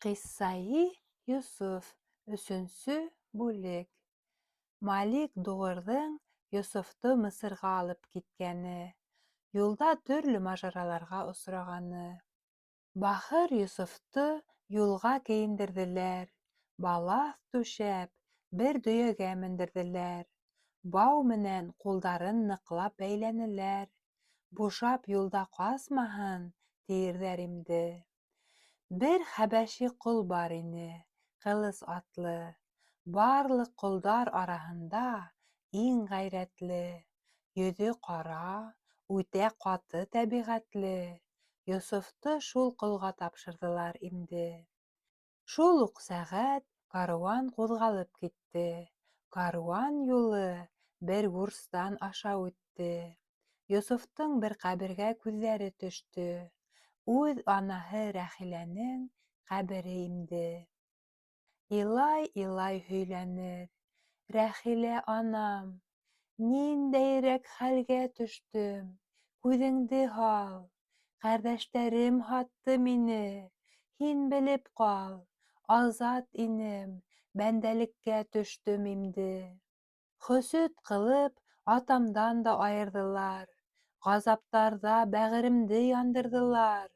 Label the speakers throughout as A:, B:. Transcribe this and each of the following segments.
A: Кыссаи Юсуф 3-нче бүлек. Малик Дуғырҙың Йософты Мысырға алып киткәне, юлда төрлө мажараларға осрағаны. Бахыр Йософты юлға кейендерҙеләр, балаҫ түшәп, бер дөйәгә мендерҙеләр. Бау менән ҡулдарын ныҡлап бәйләнеләр. Бушап юлда ҡасмаһын, тиерҙәр инде. Бер хәбәши ҡол бар ине, ҡылыс атлы, барлыҡ ҡолдар араһында иң ғәйрәтле, йөҙө ҡара, үтә ҡаты тәбиғәтле. Йософты шул ҡолға тапшырҙылар инде. Шул уҡ сәғәт каруан ҡуҙғалып китте. Каруан юлы бер Гурстан аша үтте. Йософтың бер ҡәбергә күҙҙәре төштө. Үҙ анаһы Рәхиләнең ҡәбере инде. Илай-илай һөйләнер: «Рәхилә анам, ниндәйерәк хәлгә төштөм, күҙеңде һал. Ҡәрҙәштәрем һатты мине, һин белеп ҡал. Азат инем, бәндәлеккә төштөм инде. Хөсөт ҡылып, атамдан да айырҙылар. Ғазаптарҙа бәғеремде яндырҙылар.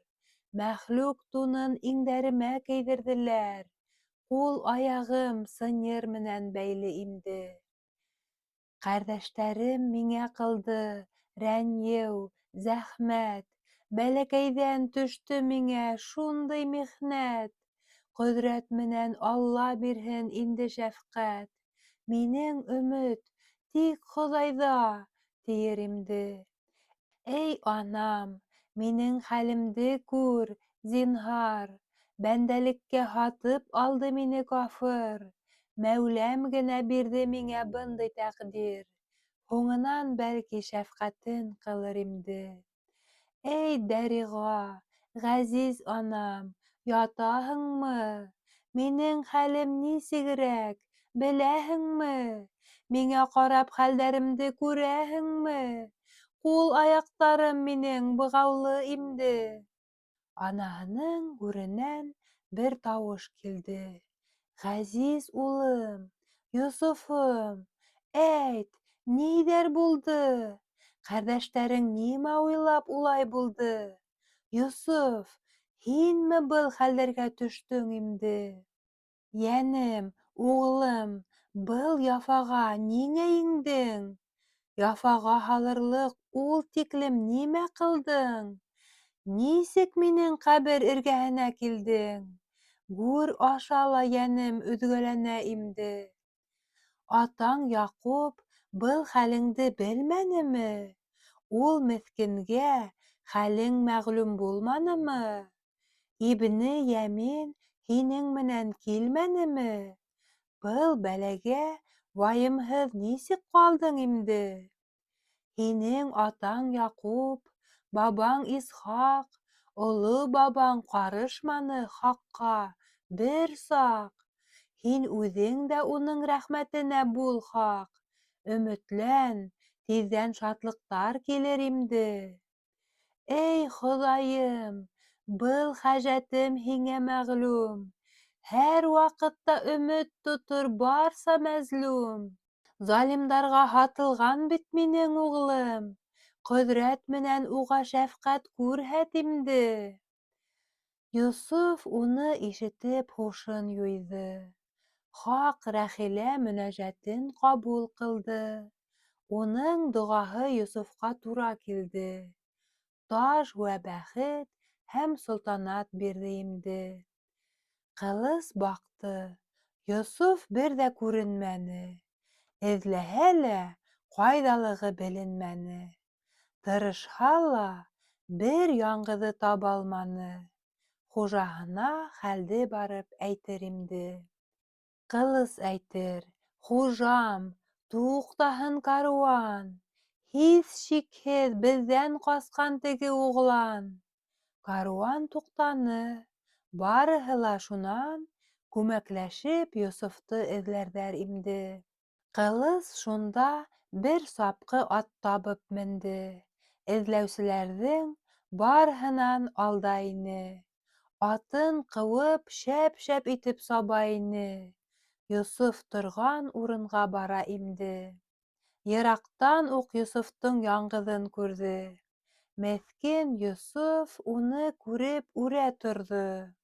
A: Мәхлүк тунын иңдәремә кейҙерҙеләр. Ҡул-аяғым сынйыр менән бәйле инде. Ҡәрҙәштәрем миңә ҡылды рәнйеү, зәхмәт. Бәләкәйҙән төштө миңә шундай михнәт. Ҡөҙрәт менән Алла бирһен инде шәфҡәт. Минең өмөт тик Хоҙайҙа, тиер инде. Эй анам, минең хәлемде күр, зинһар. Бәндәлеккә һатып алды мине кафыр. Мәүләм генә бирҙе миңә бындай тәҡдир. Һуңынан, бәлки, шәфҡәтен ҡылыр инде. Эй Дәриға, ғәзиз анам, ятаһыңмы? Минең хәлем нисегерәк, беләһеңме? Миңә ҡарап хәлдәремде күрәһеңме? Ҡул-аяҡтарым минең бығаулы инде. Анаһының гүренән бер тауыш килде. Ғәзиз улым, Йософом, әйт, ниҙәр булды? Ҡәрҙәштәрең нимә уйлап улай булды? Йософ, һинме был хәлдәргә төштөң инде? Йәнем, уғлым, был яфаға ниңә иңдең? Яфаға һалырлыҡ ул тиклем нимә ҡылдың? Нисек минең ҡәбер эргәһенә килдең? Гүр аша ла йәнем өҙгәләнә инде. Атаң Яҡуп был хәлеңде белмәнеме? Ул меҫкенгә хәлең мәғлүм булманымы? Ибне Йәмин һинең менән килмәнеме? Был бәләгә вайымһыҙ нисек ҡалдың инде? Һинең атаң Яҡуп, бабаң Исхаҡ, оло бабаң ҡарышманы хаҡҡа бер саҡ. Һин үҙең дә уның рәхмәтенә бул хаҡ. Өмөтлән, тиҙҙән шатлыҡтар килер инде. Эй Хоҙайым, был хәжәтем һиңә мәғлүм. Һәр ваҡытта өмөт тотор барса мәзлүм. Залимдарға һатылған бит минең уғлым. Ҡөҙрәт менән уға шәфҡәт күрһәт инде. Йософ уны ишетеп һушын юйҙы. Хаҡ Рәхилә мөнәжәтен ҡабул ҡылды. Уның доғаһы Йософҡа тура килде. Таж вә бәхет һәм солтанат бирҙе инде. Ҡылыс баҡты. Йософ бер ҙә күренмәне. Эҙләһә лә, ҡайҙалығы беленмәне. Тырышһа ла, бер яңғыҙы таба алманы. Хужаһына хәлде барып әйтер инде. Ҡылыс әйтер: «Хужам, туҡтаһын каруан. Һис шикһеҙ беҙҙән ҡасҡан теге уғлан». Каруан туҡтаны. Барыһы ла шунан күмәкләшеп Йософты эҙләрҙәр инде. Ҡылыс шунда бер сапҡы ат табып менде. Эҙләүселәрҙең барыһынан алда ине. Атын ҡыуып, шәп-шәп итеп саба ине. Йософ торған урынға бара имде. Йыраҡтан уҡ Йософтың яңғыҙын күрҙе. Меҫкен Йософ уны күреп үрә торҙо.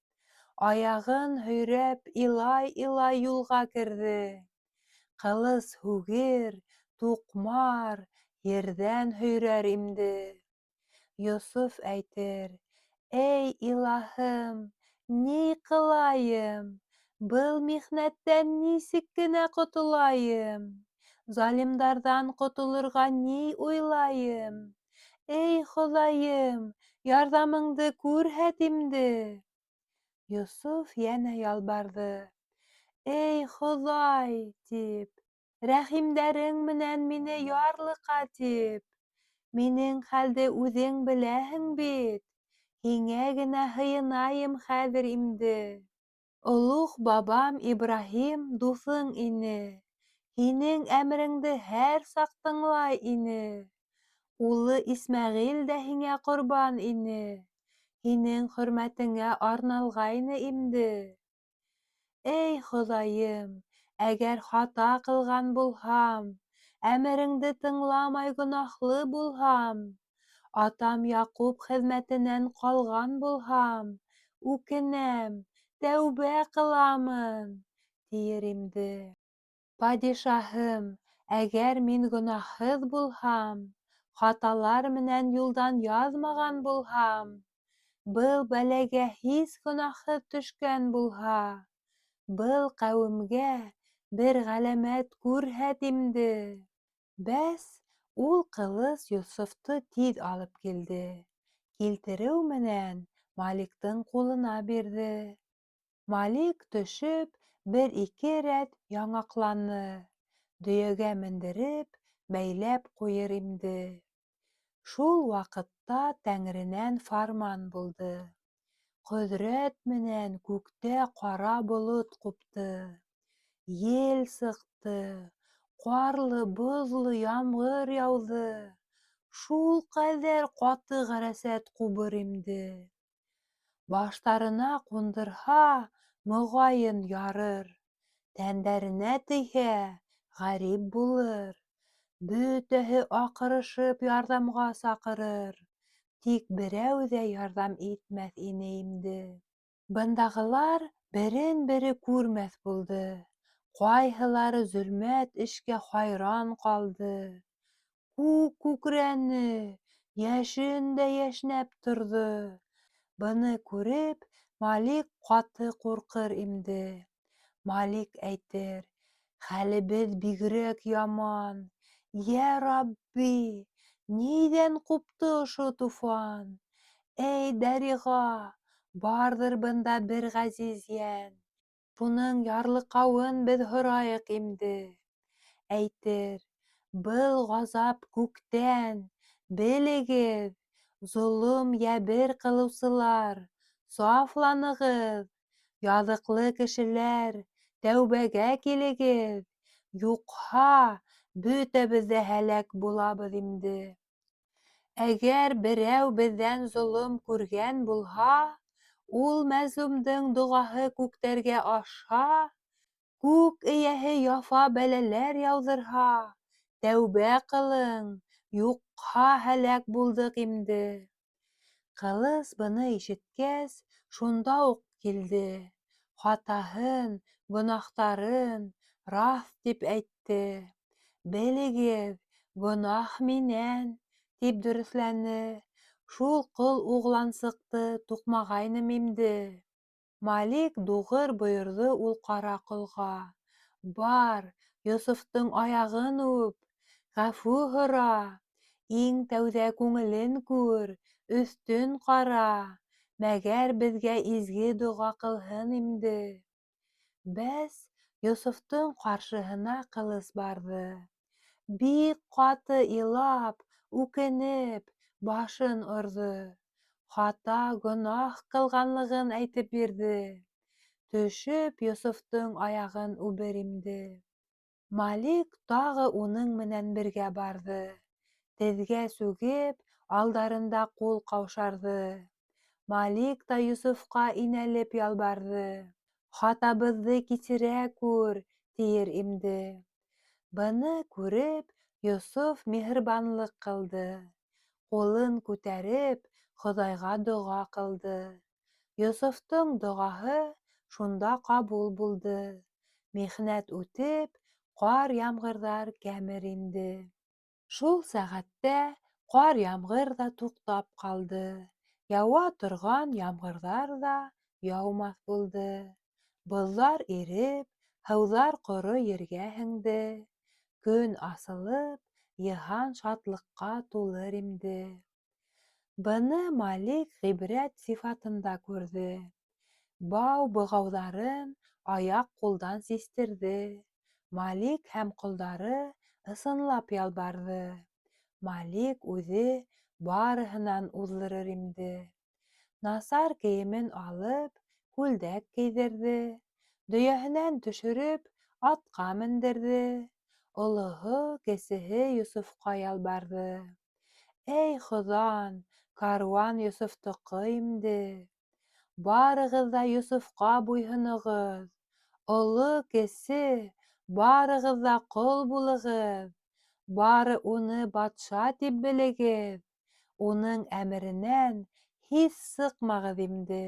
A: Аяғын һөйрәп, илай-илай юлға керҙе. Ҡылыс һүгер, туҡмар, ерҙән һөйрәр имде. Йософ әйтер: «Эй илаһым, ни ҡылайым? Был михнәттән нисек кенә ҡотолайым? Залимдарҙан ҡотолорға ни уйлайым? Эй Хоҙайым, ярҙамыңды күрһәт имде!» Йософ йәнә ялбарҙы: «Эй Хоҙай!» тип, «Рәхимдәрең менән мине ярлыҡа» тип, «Минең хәлде үҙең беләһең бит, һиңә генә һыйынайым хәҙер имде. Олуғ бабам Ибраһим дуҫың ине, һинең әмереңде һәр саҡ тыңлай ине. Улы Исмәғил дә һиңә ҡорбан ине, һинең хөрмәтеңә арналғайны имде. Эй Хоҙайым, әгәр хата ҡылған булһам, әмереңде тыңламай гонаһлы булһам, атам Яҡуп хеҙмәтенән ҡалған булһам, үкенәм, тәүбә ҡыламын, тиер имде. Падишаһым, әгәр мин гонаһһыҙ булһам, хаталар менән юлдан яҙмаған булһам, был бәләгә һис гонаһһыҙ төшкән булһа, был ҡәүемгә бер ғәләмәт күрһәт имде. Бәс, ул ҡылыс Йософты тиҙ алып килде. Килтереү менән Маликтың ҡулына бирҙе. Малик төшөп, бер-ике рәт яңаҡланы. Дөйәгә мендереп, бәйләп ҡуйыр имде. Шул ваҡытта Тәңренән фарман булды. Ҡөҙрәт менән күктә ҡара болот ҡупты. Ел сыҡты, ҡарлы-боҙло ямғыр яуҙы. Шул ҡәҙәр ҡаты ғәрәсәт ҡубыр имде. Баштарына ҡундырһа, моғайын, ярыр. Тәндәренә тейһә, ғәрип булыр. Бөтәһе аҡырышып ярҙамға саҡырыр. Тик берәү ҙә ярҙам итмәҫ ине инде. Бындағылар берен-бере күрмәҫ булды. Ҡайһылары зөлмәт эшкә хайран ҡалды. Күк күкрәне, йәшен дә йәшнәп торҙо. Быны күреп, Малик ҡаты ҡурҡыр имде. Малик әйтер: «Хәлебеҙ бигерәк яман. Йә Рабби, ниҙән ҡупты ошо туфан? Эй Дәриға, барҙыр бында бер ғәзиз йән. Шуның ярлыҡауын беҙ һорайыҡ имде». Әйтер: «Был ғазап күктән. Белегеҙ, золом йәбер ҡылыусылар, сафланығыҙ. Яҙыҡлы кешеләр, тәүбәгә килегеҙ, юҡһа, бөтәбеҙ ҙә һәләк булабыҙ инде. Әгәр берәү беҙҙән золом күргән булһа, ул мәзлумдың доғаһы күктәргә ашһа, күк эйәһе яфа бәләләр яуҙырһа, тәүбә ҡылың, юҡһа һәләк булдыҡ инде». Ҡылыс быны ишеткәс, шунда уҡ килде. Хатаһын, гонаһтарын раҫ тип әйтте. «Белегеҙ, гонаһ минән», тип дөрөҫләне. «Шул ҡол уғлансыҡты туҡмағайным инде». Малик дуғыр бойорҙо ул ҡара ҡолға: «Бар, Йософтың аяғын үп, ғәфү һора, иң тәүҙә күңелен күр, өҫтөн ҡара, мәгәр беҙгә изге доға ҡылһын инде». Бәс, Йософтың ҡаршыһына ҡылыс барҙы. Бик ҡаты илап, үкенеп, башын орҙо. Хата, гонаһ ҡылғанлығын әйтеп бирҙе. Төшөп, Йософтың аяғын үбер имде. Малик тағы уның менән бергә барҙы. Теҙгә сүгеп, алдарында ҡул ҡаушарҙы. Малик та Йосыфҡа инәлеп ялбарҙы. «Хатабыҙҙы кисерә күр», тиер имде. Быны күреп, Йософ миһырбанлыҡ ҡылды. Ҡулын күтәреп, Хоҙайға доға ҡылды. Йософтоң доғаһы шунда ҡабул булды. Михнәт үтеп, ҡар ямғырҙар кәмер инде. Шул сәғәттә ҡар ямғыр ҙа туҡтап ҡалды. Яуа торған ямғырҙар ҙа яумаҫ булды. Боҙҙар иреп, һыуҙар ҡоро ергә һеңде. Көн асылып, йыһан шатлыҡҡа тулыр имде. Быны Малик ғибрәт сифатында күрҙе. Бау бығауҙарын аяҡ-ҡулдан систерҙе. Малик һәм ҡолдары ысынлап ялбарҙы. Малик үҙе барыһынан уҙҙырыр имде. Насар кейемен алып, күлдәк кейҙерҙе. Дөйәһенән төшөрөп, атҡа мендерҙе. Олоһо, кесеһе Йософҡа ялбарҙы. «Эй Хоҙан, каруан Йософтоҡо имде. Барығыҙ ҙа Йософҡа буйһоноғоҙ. Оло, кесе, барығыҙ ҙа ҡол булығыҙ. Бары уны батша тип белегеҙ. Уның әмеренән һис сыҡмағыҙ имде».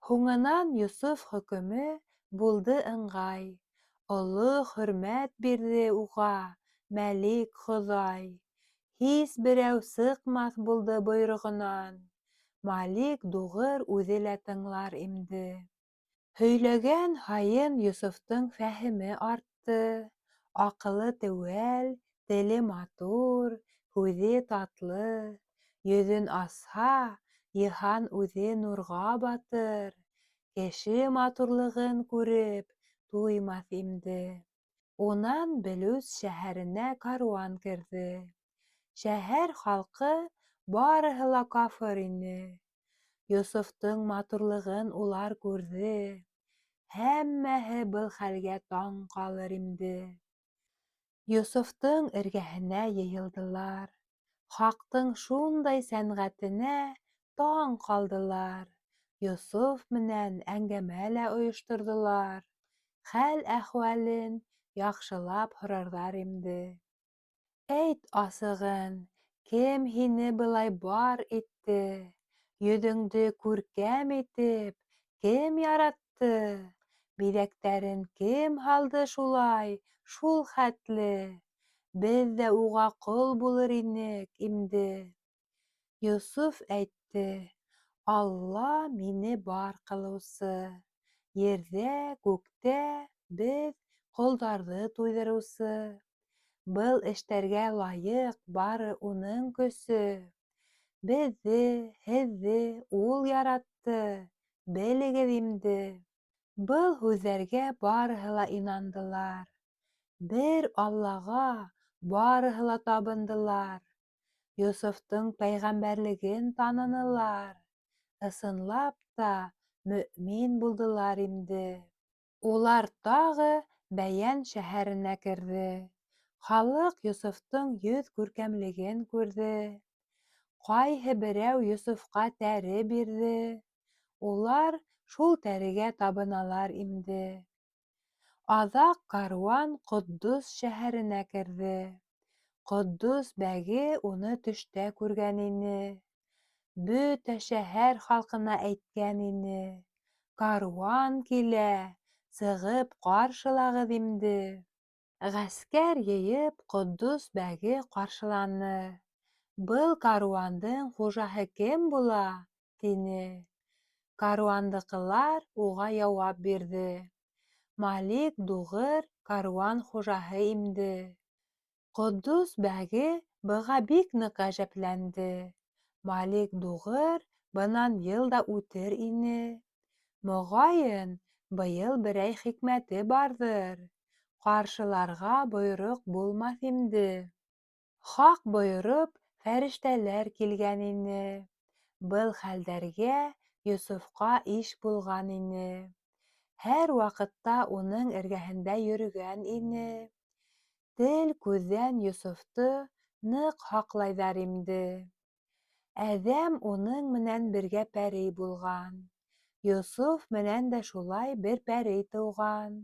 A: Һуңынан Йософ хөкөмө булды ыңғай. Оло хөрмәт бирҙе уға Мәлик Хоҙай. Һис берәү сыҡмаҫ булды бойороғонан. Малик дуғыр үҙе лә тыңлар имде. Һөйләгән һайын Йософтоң фәһеме артты. Аҡылы теүәл, теле матур, һүҙе татлы. Йөҙөн асһа, йыһан үҙе нурға батыр. Кеше матурлығын күреп туймаҫ имде. Унан Белүс шәһәренә каруан керҙе. Шәһәр халҡы барыһы ла кафыр ине. Йософтоң матурлығын улар күрҙе. Һәммәһе был хәлгә таң ҡалыр имде. Йософтоң эргәһенә йыйылдылар. Хаҡтың шундай сәнғәтенә таң ҡалдылар. Йософ менән әңгәмә лә ойошторҙолар. Хәл-әхүәлен яҡшылап һорарҙар имде. «Әйт асығын, кем һине былай бар итте? Йөҙөңдө күркәм итеп, кем яратты? Биҙәктәрен кем һалды шулай, шул хәтле? Беҙ ҙә уға ҡол булыр инек имде». Йософ әйтте: «Алла мине бар ҡылыусы. Ерҙә, күктә беҙ ҡолдарҙы туйҙырыусы. Был эштәргә лайыҡ бары уның көсө. Беҙҙе, һеҙҙе ул яратты, белегеҙ имде». Был һүҙҙәргә барыһы ла инандылар. Бер Аллаға барыһы ла табындылар. Йософтоң пәйғәмбәрлеген танынылар. Ысынлап та мөьмин булдылар имде. Улар тағы Бәйән шәһәренә керҙе. Халыҡ Йософтоң йөҙ күркәмлеген күрҙе. Ҡайһы берәү Йософҡа тәре бирҙе. Улар шул тәрегә табыналар имде. Аҙаҡ каруан Ҡотдос шәһәренә керҙе. Ҡотдос бәге уны төштә күргән ине. Бөтә шәһәр халҡына әйткән ине: «Каруан килә, сығып ҡаршылағыҙ имде». Ғәскәр йыйып, Ҡотдос бәге ҡаршыланы. «Был каруандың хужаһы кем була?» — тине. Каруандыҡылар уға яуап бирҙе: «Малик дуғыр каруан хужаһы имде». Ҡотдос бәге быға бик ныҡ ғәжәпләнде. Малик дуғыр бынан йыл да үтер ине. Моғайын, быйыл берәй хикмәте барҙыр. Ҡаршыларға бойороҡ булмаҫ имде. Хаҡ бойороп, фәрештәләр килгән ине. Был хәлдәргә Йософҡа иш булған ине. Һәр ваҡытта уның эргәһендә йөрөгән ине. Тел-күҙҙән Йософто ныҡ һаҡлайҙар имде. Әҙәм уның менән бергә пәрей булған. Йософ менән дә шулай бер пәрей тыуған.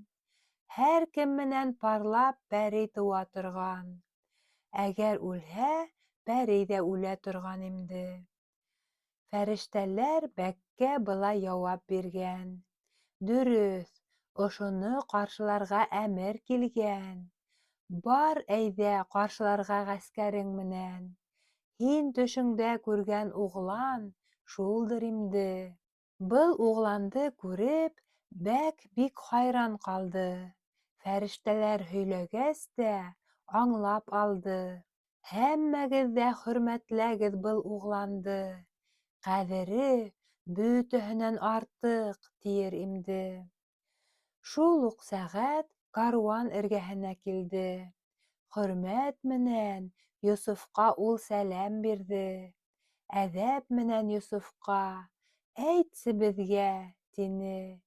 A: Һәр кем менән парлап пәрей тыуа торған. Әгәр үлһә, пәрей ҙә үлә торған инде. Фәрештәләр бәккә былай яуап биргән: «Дөрөҫ, ошоно ҡаршыларға әмер килгән. Бар әйҙә ҡаршыларға ғәскәрең менән. Һин төшөңдә күргән уғлан шулдыр инде». Был уғланды күреп, бәк бик хайран ҡалды. Фәрештәләр һөйләгәс тә аңлап алды. Һәммәгеҙ ҙә хөрмәтләгеҙ был уғланды. Ҡәҙере бөтәһенән артыҡ, тиер инде. Шул уҡ сәғәт каруан эргәһенә килде. Хөрмәт менән Йософҡа ул сәләм бирҙе. Әҙәп менән Йософҡа: «Әйтсе беҙгә», — тине.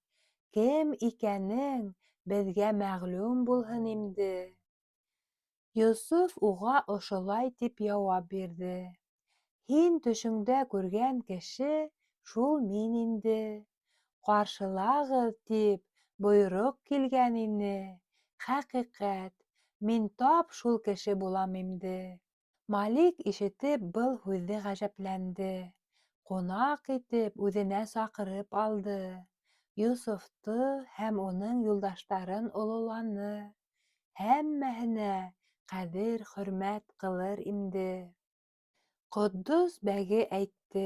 A: «Кем икәнең беҙгә мәғлүм булһын инде». Йософ уға ошолай тип яуап бирҙе: «Һин төшөңдә күргән кеше шул мин инде. Ҡаршылағыҙ тип бойороҡ килгән ине. Хәҡиҡәт, мин тап шул кеше булам инде». Малик ишетеп был һүҙҙе ғәжәпләнде. Ҡунаҡ итеп үҙенә саҡырып алды. Йософты һәм уның юлдаштарын ололаны. Һәммәһенә ҡәҙер-хөрмәт ҡылыр инде. Ҡотдос бәге әйтте: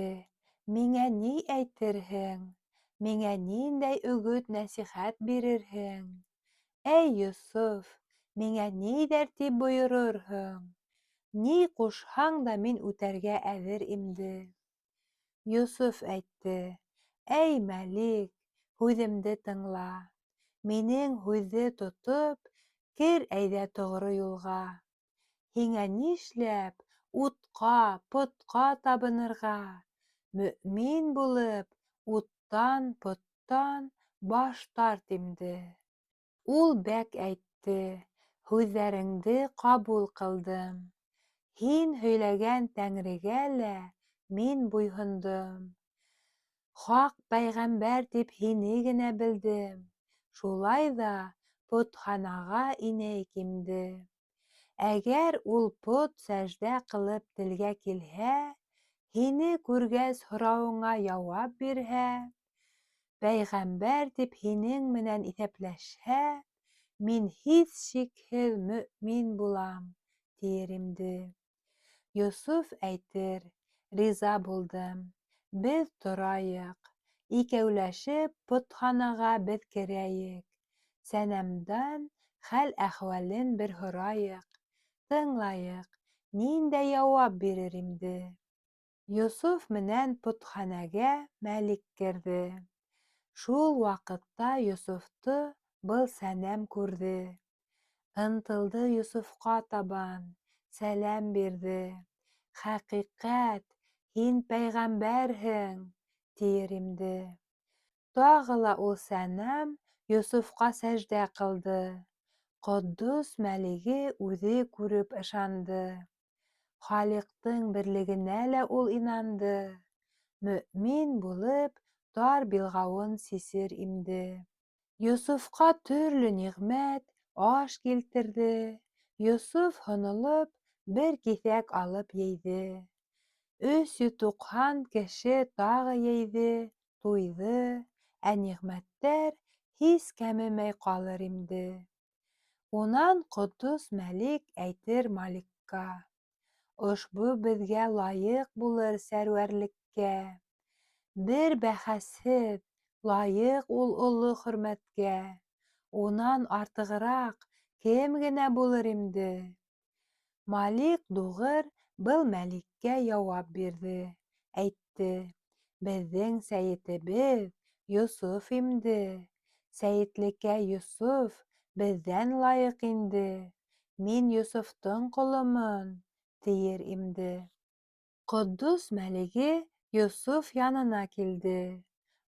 A: «Миңә ни әйтерһең? Миңә ниндәй өгөт-нәсихәт бирерһең? Әй Йософ, миңә ниҙәр тип бойорорһоң? Ни ҡушһаң да мин үтәргә әҙер инде». Йософ әйтте: «Әй Мәлик, һүҙемде тыңла. Минең һүҙҙе тотоп, кер әйҙә тоғро юлға. Һиңә нишләп утҡа, потҡа табынырға? Мөьмин булып, уттан, поттан баш тарт инде». Ул бәк әйтте: «Һүҙҙәреңде ҡабул ҡылдым. Һин һөйләгән Тәңрегә лә мин буйһондом. Хаҡ пәйғәмбәр тип һине генә белдем. Шулай ҙа потханаға инәйек инде. Әгәр ул пот сәждә ҡылып телгә килһә, һине күргәс һорауыңа яуап бирһә, пәйғәмбәр тип һинең менән иҫәпләшһә, мин һис шикһеҙ мөьмин булам», — тиер инде. Йософ әйтер: «Риза булдым. Беҙ торайыҡ. Икәүләшеп потханаға беҙ керәйек. Сәнәмдән хәл-әхүәлен бер һорайыҡ. Тыңлайыҡ, ниндәй яуап бирер инде». Йософ менән потхәнәгә Мәлик керҙе. Шул ваҡытта Йософто был сәнәм күрҙе. Ынтылды Йософҡа табан, сәләм бирҙе. «Хәҡиҡәт, һин пәйғәмбәрһең», — тиер инде. Тағы ла ул сәнәм Йософҡа сәждә ҡылды. Ҡотдос Мәлиге үҙе күреп ышанды. Халиҡтың берлегенә лә ул инанды. Мөьмин булып, тар билғауын сисер инде. Йософҡа төрлө ниғмәт, аш килтерҙе. Йософ һонолоп, бер киҫәк алып ейҙе. 390 кеше тағы ейҙе, туйҙы, ә ниғмәттәр һис кәмемәй ҡалыр инде. Унан Ҡотдос Мәлик әйтер Маликка: «Ошбо беҙгә лайыҡ булыр сәрүәрлеккә. Бер бәхәсһеҙ, лайыҡ ул оло хөрмәткә. Унан артығыраҡ кем генә булыр инде?» Малик дуғыр был Мәликкә яуап бирҙе. Әйтте: «Беҙҙең сәйетебеҙ Йософ инде. Сәйетлеккә Йософ беҙҙән лайыҡ инде. Мин Йософтоң ҡоломон», — тиер инде. Ҡотдос Мәлиге Йософ янына килде.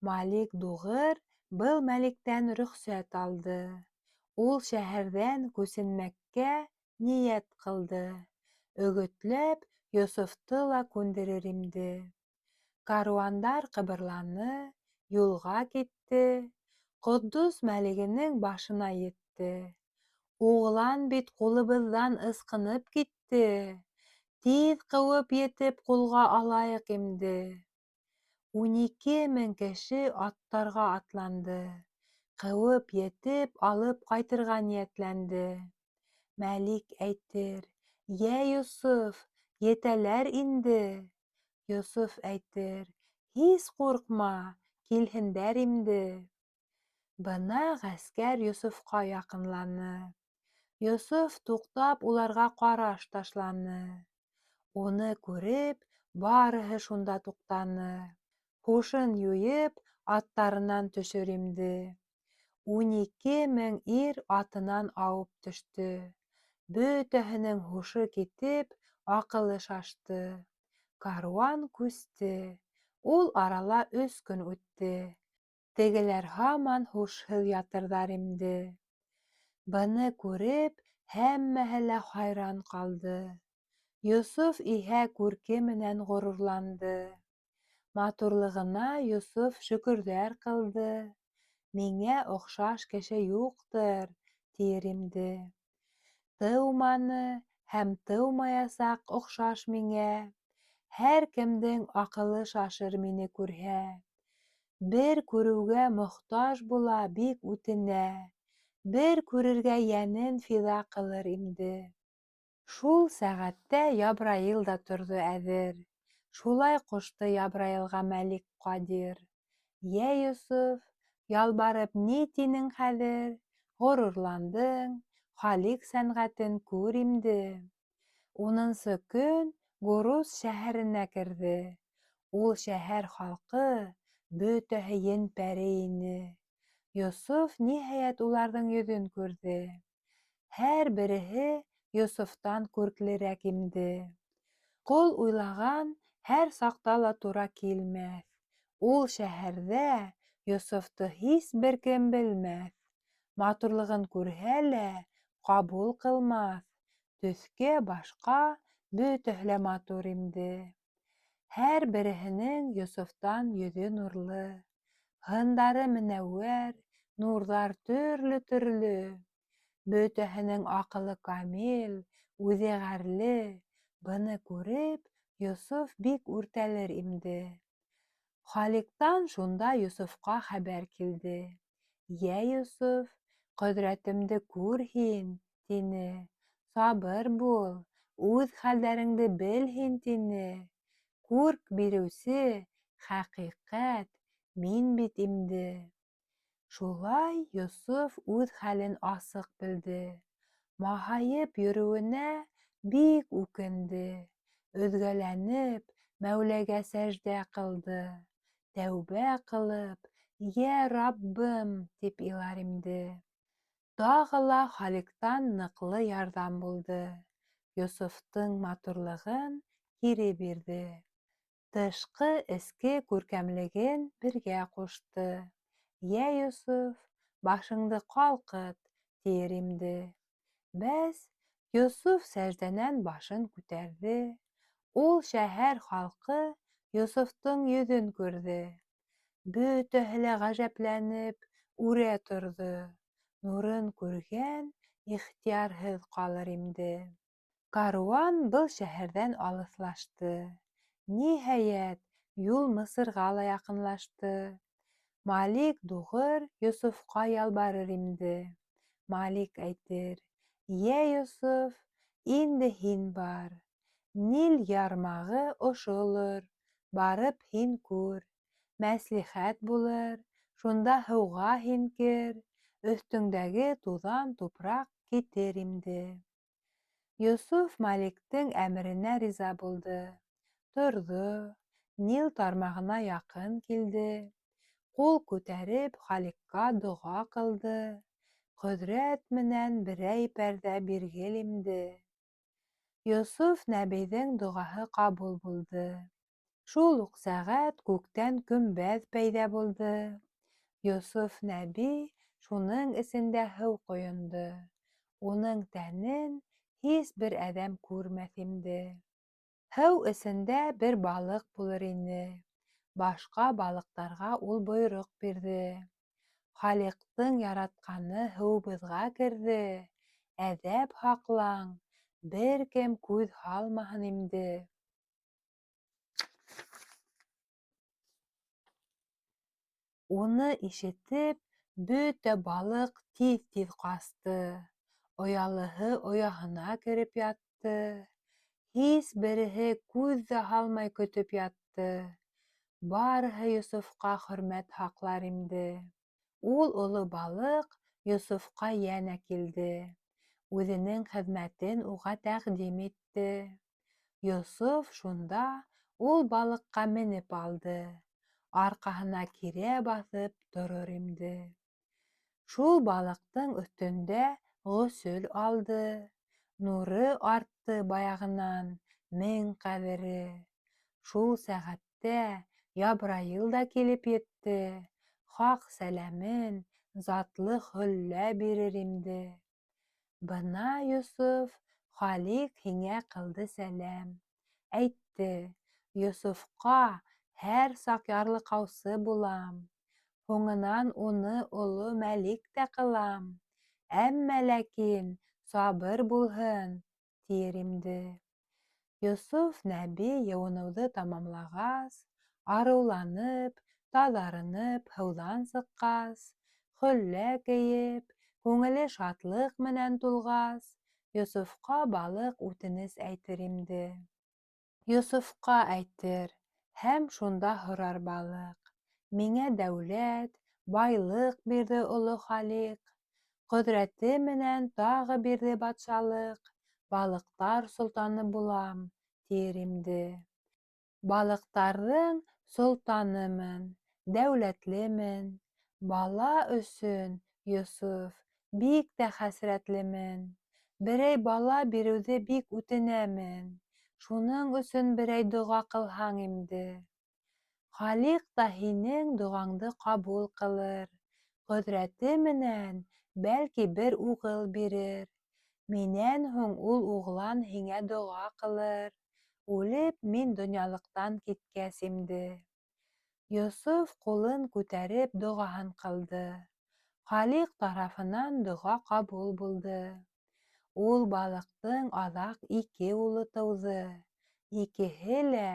A: Малик дуғыр был Мәликтән рөхсәт алды. Ул шәһәрҙән күсенмәккә ниәт ҡылды. Өгөтләп Йософты ла күндерер имде. Каруандар ҡыбырланы, юлға китте. Ҡотдос мәлигенең башына етте. Уғлан бит ҡулыбыҙҙан ысҡынып китте. Тиҙ ҡыуып етеп ҡулға алайыҡ имде. 12 000 кеше аттарға атланды. Ҡыуып етеп алып ҡайтырға ниәтләнде. Мәлик әйтер: «Йә, Йософ, етәләр инде». Йософ әйтер: «Һис ҡурҡма, килһендәр инде». Бына ғәскәр Йософҡа яҡынланы. Йософ туҡтап уларға ҡараш ташланы. Уны күреп, барыһы шунда туҡтаны. Һушын юйып, аттарынан төшөр имде. 12 000 ир атынан ауып төштө. Бөтәһенең һушы китеп, аҡылы шашты. Каруан күсте. Ул арала 3 көн үтте. Тегеләр һаман һушһыҙ ятырҙар инде. Быны күреп, һәммәһе лә хайран ҡалды. Йософ иһә күрке менән ғорурланды. Матурлығына Йософ шөкөрҙәр ҡылды. «Миңә оҡшаш кеше юҡтыр», тиер имде. Тыуманы һәм тыумаясаҡ оҡшаш миңә. Һәр кемдең аҡылы шашыр мине күрһә. Бер күреүгә мохтаж була, бик үтенә. Бер күрергә йәнен фиҙа ҡылыр инде. Шул сәғәттә Ябраил да торҙо әҙер. Шулай ҡушты Ябраилға Мәлик Ҡадир. «Йә, Йософ, ялбарып ни тинең хәҙер? Ғорурландың, Халиҡ сәнғәтен күр имде». 10-нсы көн Гурус шәһәренә керҙе. Ул шәһәр халҡы бөтәһе ен-пәре ине. Йософ ниһайәт уларҙың йөҙөн күрҙе. Һәр береһе Йософтан күрклерәк имде. Ҡол уйлаған һәр саҡта ла тура килмәҫ. Ул шәһәрҙә Йософто һис бер кем белмәҫ. Матурлығын күрһә лә, ҡабул ҡылмаҫ. Төҫкә башҡа бөтәһе лә матур инде. Һәр береһенең Йософтан йөҙө нурлы. Һындары менәүәр, нурҙар төрлө-төрлө. Бөтәһенең аҡылы камил, үҙе ғәрле. Быны күреп, Йософ бик үртәлер инде. Халиҡтан шунда Йософҡа хәбәр килде. «Йә, Йософ, ҡөҙрәтемде күр һин», тине. «Сабыр бул, үҙ хәлдәреңде бел һин», тине. «Күрк биреүсе, хәҡиҡәт, мин бит инде». Шулай Йософ үҙ хәлен асыҡ белде. Маһайып йөрөүенә бик үкенде. Өҙгәләнеп, Мәүләгә сәждә ҡылды. Тәүбә ҡылып, «Йә, Раббым», тип илар инде. Тағы ла Халиҡтан ныҡлы ярҙам булды. Йософтың матурлығын кире бирҙе. Тышҡы-эске күркәмлеген бергә ҡушты. «Йә, Йософ, башыңды ҡалҡыт», тиер инде. Бәс, Йософ сәждәнән башын күтәрҙе. Ул шәһәр халҡы Йософтың йөҙөн күрҙе. Бөтәһе лә ғәжәпләнеп үрә торҙо. Нурын күргән ихтыярһыҙ ҡалыр инде. Каруан был шәһәрҙән алыҫлашты. Ниһайәт, юл Мысырға ла яҡынлашты. Малик дуғыр Йософҡа ялбарыр инде. Малик әйтер: «Йә, Йософ, инде һин бар. Нил ярмағы ошолор. Барып һин күр. Мәслихәт булыр. Шунда һыуға һин кер. Өҫтөңдәге туҙан тупраҡ китер инде». Йософ Маликтың әмеренә риза булды. Торҙо, Нил тармағына яҡын килде. Ҡул күтәреп Халиҡҡа доға ҡылды. Ҡөҙрәт менән берәй пәрҙә биргел инде. Йософ нәбейҙең доғаһы ҡабул булды. Шул уҡ сәғәт күктән көмбәҙ пәйҙә булды. Йософ нәбей шуның эсендә һыу ҡойондо. Уның тәнен һис бер әҙәм күрмәҫ инде. Һыу эсендә бер балык булыр ине. Башҡа балыҡтарға ул бойороҡ бирҙе. Халиҡтың яратҡаны һыуыбыҙға керҙе. Әҙәп һаҡлаң, бер кем күҙ һалмаһын инде. Уны ишетеп, бөтә балыҡ тиҙ-тиҙ ҡасты. Оялыһы ояһына кереп ятты. Һис береһе күҙ ҙә һалмай көтөп ятты. Барыһы Йософҡа хөрмәт һаҡлар инде. Ул оло балыҡ Йософҡа йәнә килде. Үҙенең хеҙмәтен уға тәҡдим итте. Йософ шунда ул балыҡҡа менеп алды. Арҡаһына кирә баҫып торор инде. Шул балыҡтың өҫтөндә ғөсөл алды. Нуры артты баяғынан 1000 ҡәҙере. Шул сәғәттә Ябраил да килеп етте. Хаҡ сәләмен, затлы хөллә бирер инде. Бына Йософ, Халиҡ һиңә ҡылды сәләм. Әйтте: Йософҡа һәр саҡ ярлыҡаусы булам. Һуңынан уны оло мәлик тә ҡылам. Әммә ләкин сабыр булһын, тиер инде. Йософ нәби йыуыныуҙы тамамлағас, арыуланып, таҙарынып һыуҙан сыҡҡас, хөллә кейеп, күңеле шатлыҡ менән тулғас, Йософҡа балыҡ үтенес әйтер инде. Йософҡа әйтер һәм шунда һорар балыҡ: «Миңә дәүләт, байлыҡ бирҙе оло Халиҡ, ҡөҙрәте менән тағы бирҙе батшалыҡ, балыҡтар солтаны булам», тиер инде. Балыҡтарҙың солтанымын, дәүләтлемен. Бала өсөн, Йософ, бик тә хәсрәтлемен. Берәй бала биреүҙе бик үтенәмен. Шуның өсөн берәй доға ҡылһаң инде. Халиҡ та һинең доғаңды ҡабул ҡылыр. Ҡөҙрәте менән, бәлки, бер уғыл бирер. Минән һуң ул уғлан һиңә доға ҡылыр. Үлеп мин донъялыҡтан киткәс инде. Йософ ҡулын күтәреп доғаһын ҡылды. Халиҡ тарафынан доға ҡабул булды. Ул балыҡтың аҙаҡ 2 улы тыуҙы. Икеһе лә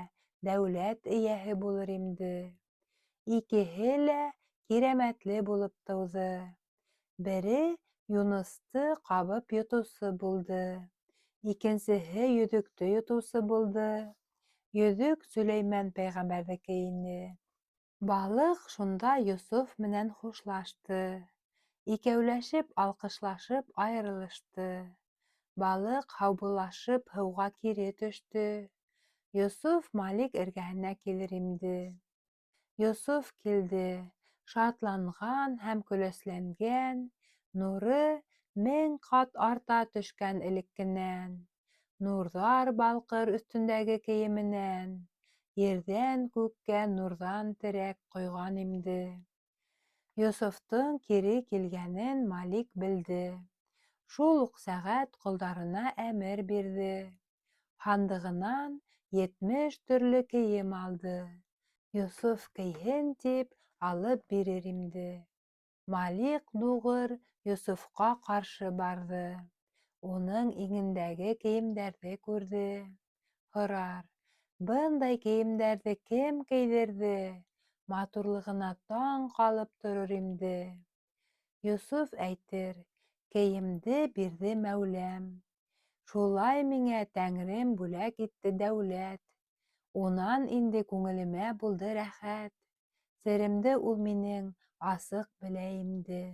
A: дәүләт эйәһе булыр инде. Икеһе лә кирәмәтле булып тыуҙы. Бере Юнысты ҡабып йотоусы булды. Икенсеһе йөҙөктө йотоусы булды. Йөҙөк Сөләймән пәйғәмбәрҙеке ине. Балыҡ шунда Йософ менән хушлашты. Икәүләшеп, алҡышлашып айырылышты. Балыҡ һаубуллашып һыуға кире төштө. Йософ Малик эргәһенә килер инде. Йософ килде, шатланған һәм көләсләнгән, нуры 1000 ҡат арта төшкән элеккенән. Нурҙар балҡыр өҫтөндәге кейеменән. Ерҙән күккә нурҙан терәк ҡойған инде. Йософтың кире килгәнен Малик белде. Шул уҡ сәғәт ҡолдарына әмер бирҙе. Һандығынан 70 төрлө кейем алды. Йософ кейһен тип алып бирер инде. Малик дуғыр Йософҡа ҡаршы барҙы. Уның иңендәге кейемдәрҙе күрҙе. Һорар: «Бындай кейемдәрҙе кем кейҙерҙе?» Матурлығына таң ҡалып торор инде. Йософ әйтер: «Кейемде бирҙе Мәүләм. Шулай миңә Тәңрем бүләк итте дәүләт. Унан инде күңелемә булды рәхәт. Серемде ул минең асыҡ белә инде».